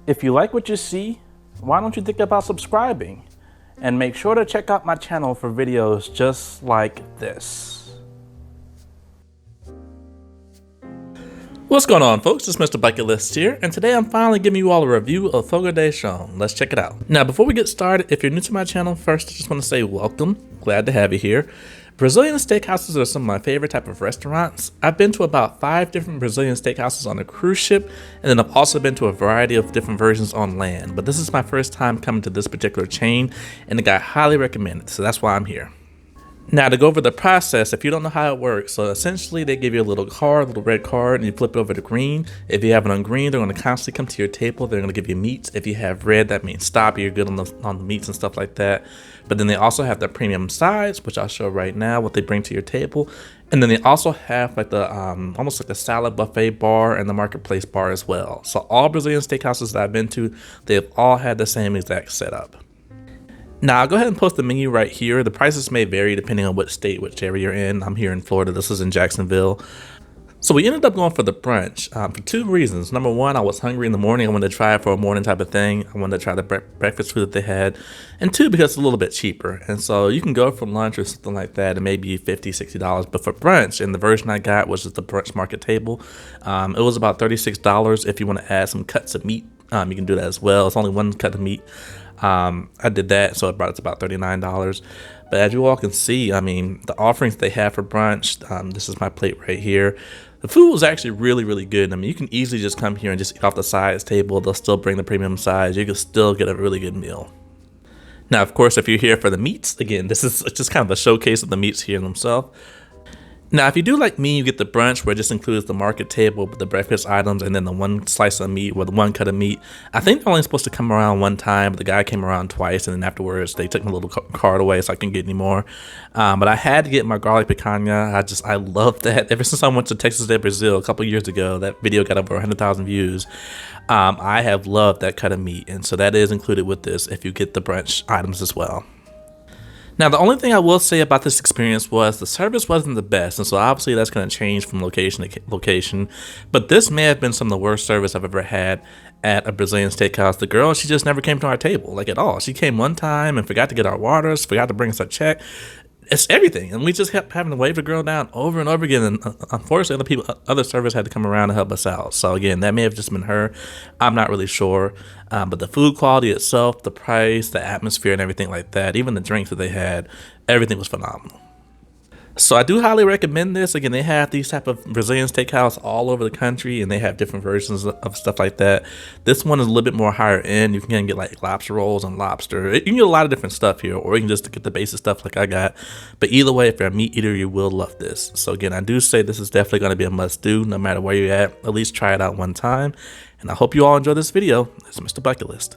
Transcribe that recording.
If you like what you see, why don't you think about subscribing? And make sure to check out my channel for videos just like this. What's going on, folks? It's MrBucketlist here, and today I'm finally giving you all a review of Fogo De Chao. Let's check it out. Now, before we get started, if you're new to my channel, first I just want to say welcome. Glad to have you here. Brazilian steakhouses are some of my favorite type of restaurants. I've been to about 5 different Brazilian steakhouses on a cruise ship, and then I've also been to a variety of different versions on land. But this is my first time coming to this particular chain, and the guy highly recommended it, so that's why I'm here. Now, to go over the process, if you don't know how it works, so essentially they give you a little card, a little red card, and you flip it over to green. If you have it on green, they're going to constantly come to your table. They're going to give you meats. If you have red, that means stop. You're good on the meats and stuff like that. But then they also have the premium sides, which I'll show right now, what they bring to your table. And then they also have like the almost like the salad buffet bar and the marketplace bar as well. So all Brazilian steakhouses that I've been to, they've all had the same exact setup. Now, I'll go ahead and post the menu right here. The prices may vary depending on what state, which area you're in. I'm here in Florida. This is in Jacksonville. So we ended up going for the brunch for 2 reasons. Number one, I was hungry in the morning. I wanted to try it for a morning type of thing. I wanted to try the breakfast food that they had. And 2, because it's a little bit cheaper. And so you can go for lunch or something like that and maybe $50, $60. But for brunch, and the version I got was just the brunch market table. It was about $36. If you want to add some cuts of meat, you can do that as well. It's only 1 cut of meat. I did that, so it brought it to about $39. But as you all can see, I mean, the offerings they have for brunch, this is my plate right here. The food was actually really, really good. I mean, you can easily just come here and just eat off the sides table. They'll still bring the premium sides. You can still get a really good meal. Now, of course, if you're here for the meats, again, this is just kind of a showcase of the meats here themselves. Now, if you do like me, you get the brunch where it just includes the market table with the breakfast items and then the 1 slice of meat or the 1 cut of meat. I think they're only supposed to come around 1 time, but the guy came around twice, and then afterwards they took my little card away so I couldn't get any more. But I had to get my garlic picanha. I love that. Ever since I went to Texas de Brazil a couple years ago, that video got over 100,000 views. I have loved that cut of meat, and so that is included with this if you get the brunch items as well. Now, the only thing I will say about this experience was the service wasn't the best, and so obviously that's going to change from location to location, but this may have been some of the worst service I've ever had at a Brazilian steakhouse. The girl, she just never came to our table, like at all. She came one time and forgot to get our waters, forgot to bring us a check. It's everything, and we just kept having to wave the girl down over and over again, and unfortunately other servers had to come around to help us out. So again, that may have just been her. I'm not really sure, but the food quality itself, the price, the atmosphere, and everything like that, even the drinks that they had, everything was phenomenal. So I do highly recommend this. Again, they have these type of Brazilian steakhouse all over the country, and they have different versions of stuff like that. This one is a little bit more higher end. You can get like lobster rolls and lobster. You can get a lot of different stuff here, or you can just get the basic stuff like I got. But either way, if you're a meat eater, you will love this. So again, I do say this is definitely going to be a must do, no matter where you're at. At least try it out 1 time. And I hope you all enjoy this video. It's MrBucketlist.